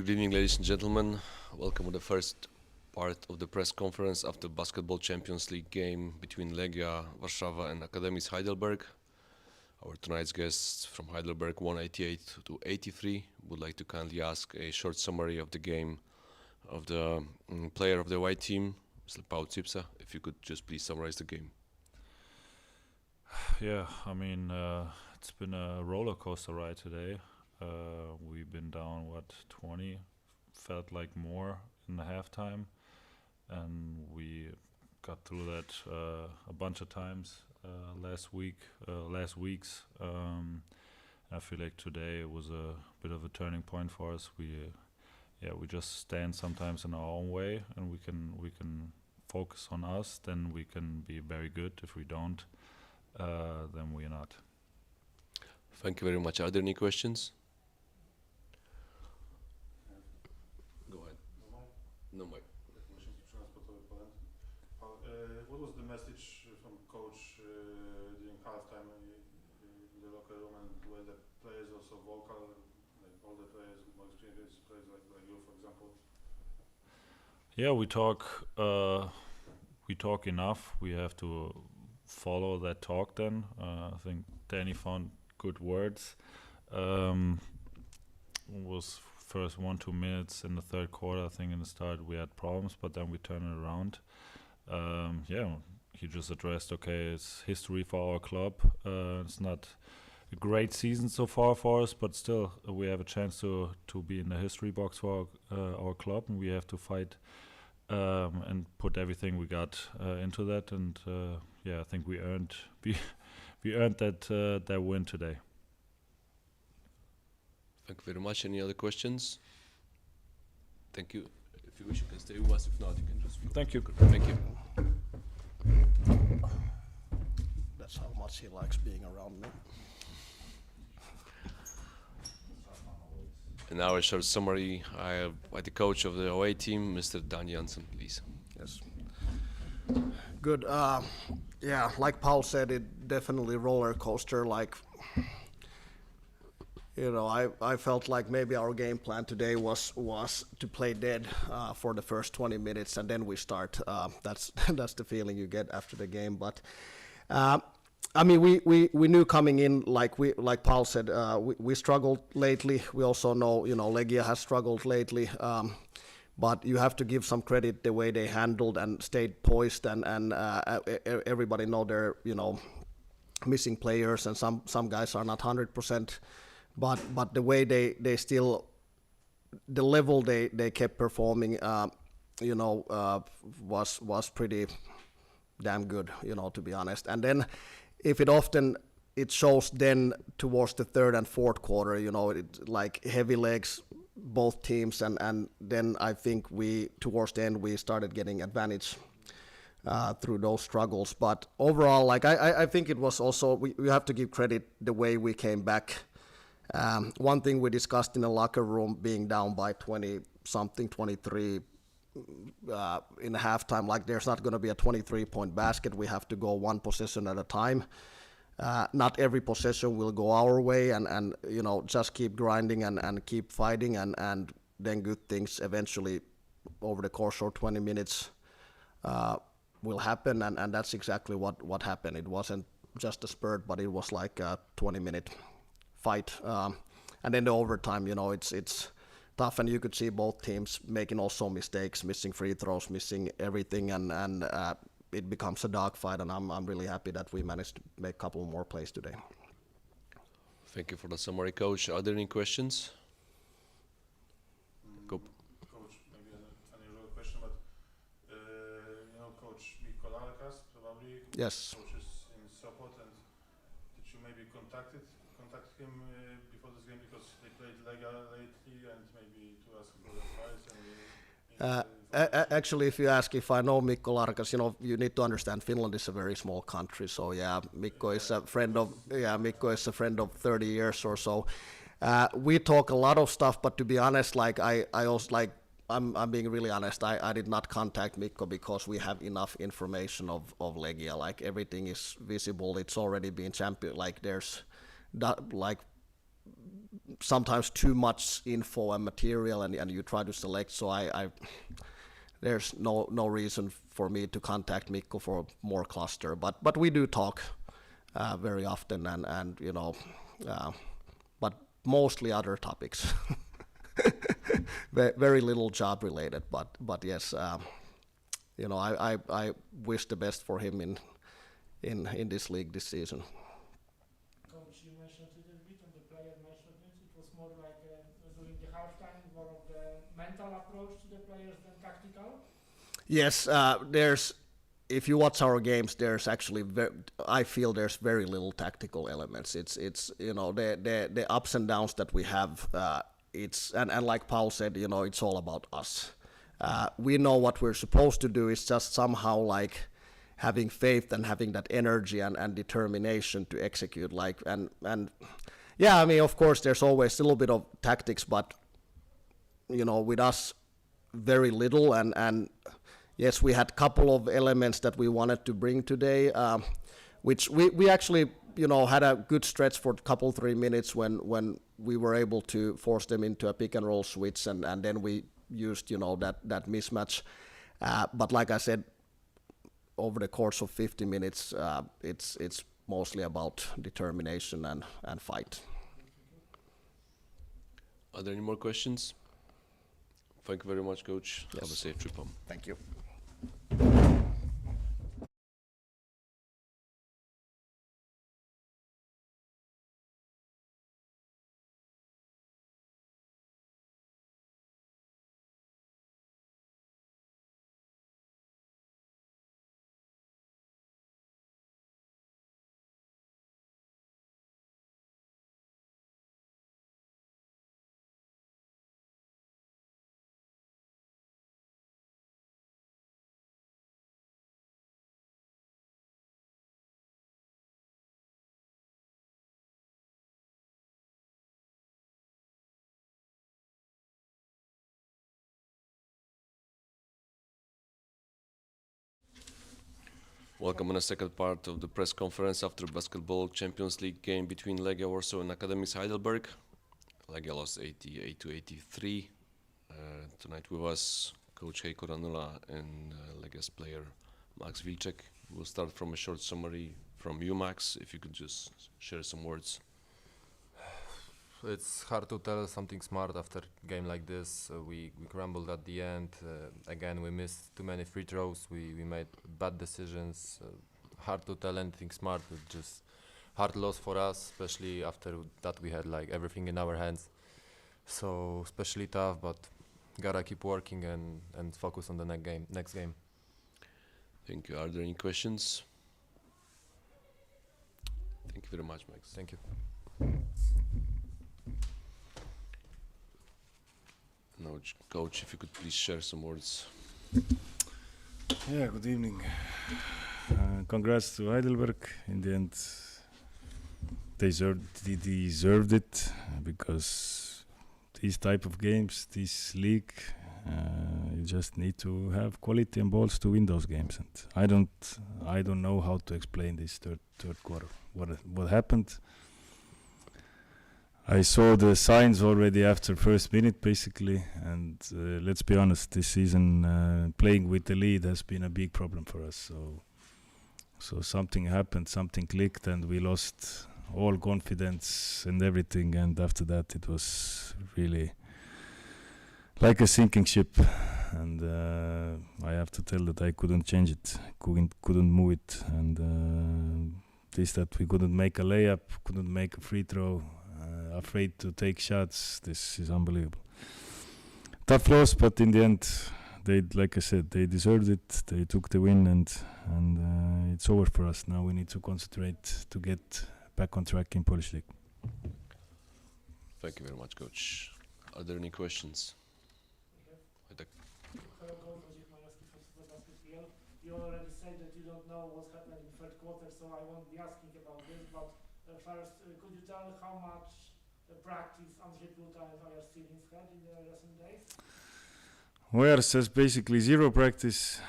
Good evening, ladies and gentlemen. Welcome to the first part of the press conference after Basketball Champions League game between Legia Warszawa and Academics Heidelberg. Our tonight's guests from Heidelberg won 88 to 83. Would like to kindly ask a short summary of the game of the player of the white team, Mr. 𝗪𝗪𝗟𝗖𝗢𝗠𝗘. If you could just please summarize the game. Yeah, I mean, it's been a roller coaster ride today. We've been down, 20? Felt like more in the halftime. And we got through that a bunch of times last weeks. I feel like today was a bit of a turning point for us. We just stand sometimes in our own way, and we can focus on us. Then we can be very good. If we don't, then we're not. Thank you very much. Are there any questions? Go ahead. No mic. What was the message from coach during halftime in the locker room, and were the players also vocal, like all the players, more experienced players like you, for example? Yeah, we talk enough. We have to follow that talk then. I think Danny found good words. Was first 1-2 minutes in the third quarter. I think in the start we had problems, but then we turned it around. He just addressed, okay, it's history for our club. It's not a great season so far for us, but still we have a chance to be in the history box for our club, and we have to fight and put everything we got into that. And I think we earned that win today. Thank you very much. Any other questions? Thank you. If you wish, you can stay with us. If not, you can just go. Thank you. Thank you. That's how much he likes being around me. And now a short summary by the coach of the away team, Mr. Dan Jansen, please. Yes. Good. Like Paul said, it definitely roller coaster. I felt like maybe our game plan today was to play dead for the first 20 minutes, and then we start. That's the feeling you get after the game. But we knew coming in, like Paul said, we struggled lately. We also know, Legia has struggled lately. But you have to give some credit the way they handled and stayed poised, and everybody know they're missing players, and some guys are not 100%. But the way they still, the level they kept performing, was pretty damn good, to be honest. And then it shows then towards the third and fourth quarter, it like heavy legs, both teams, and then I think towards the end we started getting advantage through those struggles. But overall, I think it was also, we have to give credit the way we came back. One thing we discussed in the locker room, being down by 20-something, 23 in halftime, like there's not going to be a 23-point basket. We have to go one possession at a time. Not every possession will go our way, and just keep grinding and keep fighting, and then good things eventually over the course of 20 minutes will happen, and that's exactly what happened. It wasn't just a spurt, but it was like a 20-minute fight, and then the overtime, it's tough, and you could see both teams making also mistakes, missing free throws, missing everything, and it becomes a dogfight, and I'm really happy that we managed to make a couple more plays today. Thank you for the summary, Coach. Are there any questions? Go. Coach, maybe an unusual question, but Coach 𝗪𝗘𝗟𝗪𝗪𝗠𝗘 probably. Yes. Coaches in Sopot, and did you maybe contact him before this game, because they played Legia lately, and maybe to ask for advice? Actually, if you ask if I know 𝗪𝗘𝗟𝗪𝗪𝗠, you need to understand Finland is a very small country. So Mikko is a friend of 30 years or so. We talk a lot of stuff, but to be honest, I'm being really honest. I did not contact Mikko because we have enough information of Legia. Like everything is visible. It's already been champion. Like there's sometimes too much info and material, and you try to select. So I there's no reason for me to contact Mikko for more cluster, but we do talk very often, and you know, but mostly other topics. Very little job related, but yes, you know, I wish the best for him in this league this season. Coach, you mentioned it a little bit, and the player mentioned it. It was more like during the halftime, more of the mental approach to the players than tactical. Yes, there's. If you watch our games, there's actually I feel there's very little tactical elements. It's you know, the ups and downs that we have. It's and like Paul said, you know, it's all about us. We know what we're supposed to do. It's just somehow like having faith and having that energy and determination to execute. Like and yeah, I mean, of course, there's always a little bit of tactics, but you know, with us, very little. And yes, we had a couple of elements that we wanted to bring today, which we actually, you know, had a good stretch for a couple 3 minutes when we were able to force them into a pick and roll switch, and then we used, you know, that mismatch. But like I said, over the course of 50 minutes, it's mostly about determination and fight. Are there any more questions? Thank you very much, Coach. Yes. Have a safe trip home. Thank you. Welcome on the second part of the press conference after basketball Champions League game between Legia Warsaw and 𝗪𝗟𝗟𝗓 Heidelberg. Legia lost 88-83. Tonight with us, Coach 𝗪𝗘𝗟𝗪𝗓 and Legia's player 𝗪𝗪𝗟𝗓. We'll start from a short summary from you, Max. If you could just share some words. It's hard to tell something smart after a game like this. We crumbled at the end. Again, we missed too many free throws. We made bad decisions. Hard to tell anything smart. It's just hard loss for us, especially after that we had like everything in our hands. So especially tough, but gotta keep working and focus on the next game. Thank you. Are there any questions? Thank you very much, Max. Thank you. Now, Coach, if you could please share some words. Yeah, good evening. Congrats to Heidelberg. In the end, they deserved it because these type of games, this league, you just need to have quality and balls to win those games. And I don't know how to explain this third quarter. What happened? I saw the signs already after first minute, basically, and let's be honest, this season playing with the lead has been a big problem for us. So something happened, something clicked, and we lost all confidence and everything. And after that, it was really like a sinking ship. And I have to tell that I couldn't change it, couldn't move it, and that we couldn't make a layup, couldn't make a free throw. Afraid to take shots. This is unbelievable. Tough loss, but in the end, like I said, they deserved it. They took the win, and it's over for us. Now we need to concentrate to get back on track in Polish League. Thank you very much, Coach. Are there any questions? Hello, Coach. You already said that you don't know what's happening in the third quarter, so I won't be asking about this. But first, could you tell me how much practice 𝗪𝗪𝗟𝗓 and our students had in the recent days? Ours has basically zero practice,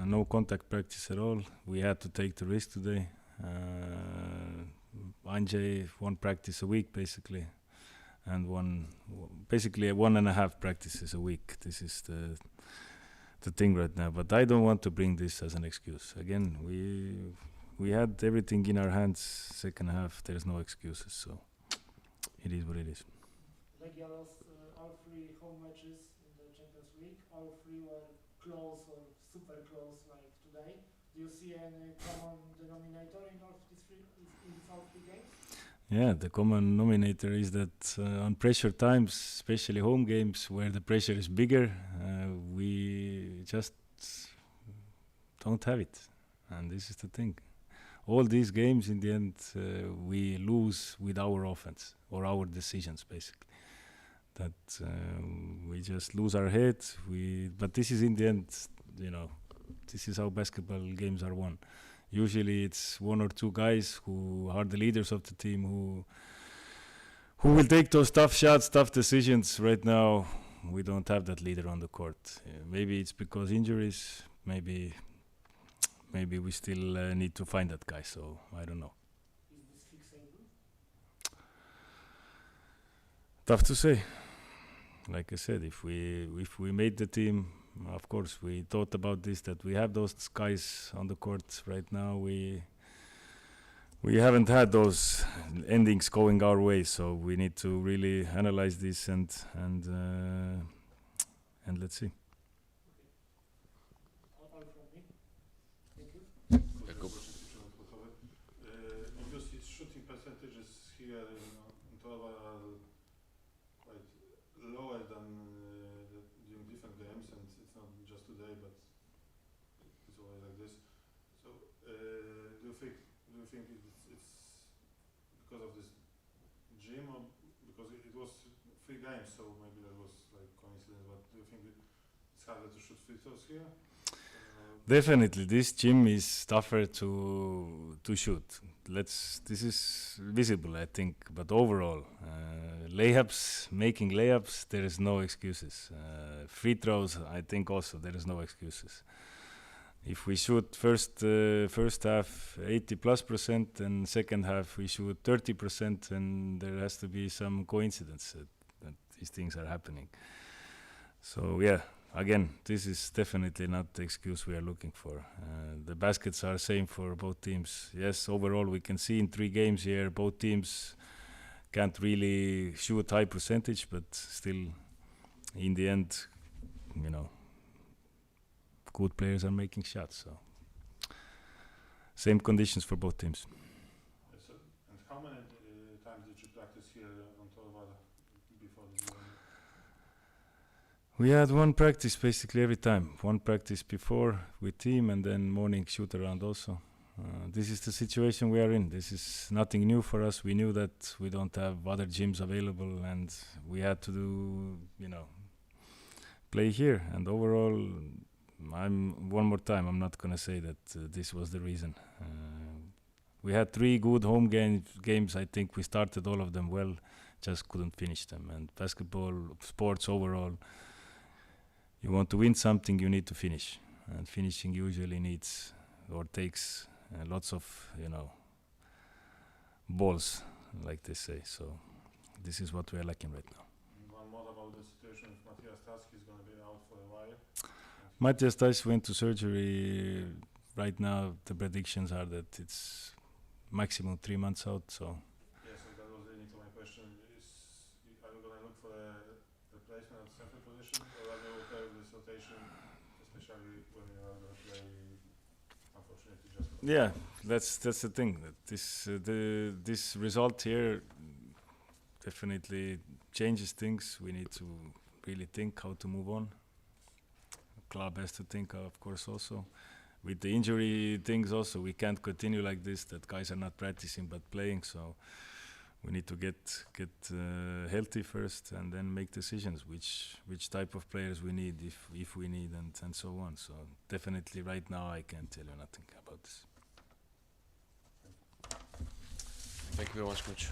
no contact practice at all. We had to take the risk today. Anjay, one practice a week basically, and basically 1.5 practices a week. This is the thing right now. But I don't want to bring this as an excuse. Again, we had everything in our hands. Second half, there's no excuses. So it is what it is. Legia lost all 3 home matches in the Champions League. All 3 were close or super close like today. Do you see any common denominator in all these 3 games? Yeah, the common denominator is that on pressure times, especially home games where the pressure is bigger, we just don't have it. And this is the thing. All these games, in the end, we lose with our offense or our decisions, basically. That we just lose our head. But this is in the end, this is how basketball games are won. Usually it's 1 or 2 guys who are the leaders of the team who will take those tough shots, tough decisions. Right now, we don't have that leader on the court. Maybe it's because injuries. Maybe we still need to find that guy. So I don't know. Is this fixable? Tough to say. Like I said, if we made the team, of course we thought about this, that we have those guys on the court. Right now we haven't had those endings going our way, so we need to really analyze this and let's see. All from me. Thank you. Jakub. Obviously, shooting percentages here in Torwa are quite lower than during different games, and it's not just today, but it's always like this. So, do you think it's because of this gym, or because it was 3 games, so maybe that was like coincidence? But do you think it's harder to shoot free throws here? Definitely, this gym is tougher to shoot. This is visible, I think. But overall, making layups, there is no excuses. Free throws, I think also there is no excuses. If we shoot first half 80+%, and second half we shoot 30%, and there has to be some coincidence that these things are happening. So yeah. Again, this is definitely not the excuse we are looking for. The baskets are same for both teams. Yes, overall we can see in 3 games here, both teams can't really shoot high percentage, but still, in the end, good players are making shots. So, same conditions for both teams. Yes, and how many times did you practice here on Torwa before the game? We had one practice basically every time. One practice before with team, and then morning shoot around also. This is the situation we are in. This is nothing new for us. We knew that we don't have other gyms available, and we had to do, play here. And overall, one more time, I'm not gonna say that this was the reason. We had 3 good home games. I think we started all of them well, just couldn't finish them. And basketball, sports overall, you want to win something, you need to finish, and finishing usually needs or takes lots of balls, like they say. So this is what we are lacking right now. And one more about the situation with 𝗪𝗘𝗪𝗪𝗪. He's going to be out for a while. 𝗪𝗘𝗪𝗪 went to surgery. Right now the predictions are that it's maximum 3 months out. So Yeah, so that was leading to my question. Are you going to look for a replacement at center position, or are you okay with this rotation, especially when you are going to play, unfortunately, just... yeah, that's the thing. That this result here definitely changes things. We need to really think how to move on. Club has to think, of course, also. With the injury things also, we can't continue like this, that guys are not practicing but playing. So we need to get healthy first, and then make decisions which type of players we need, if we need, and so on. So definitely right now I can't tell you nothing about this. Thank you very much, coach.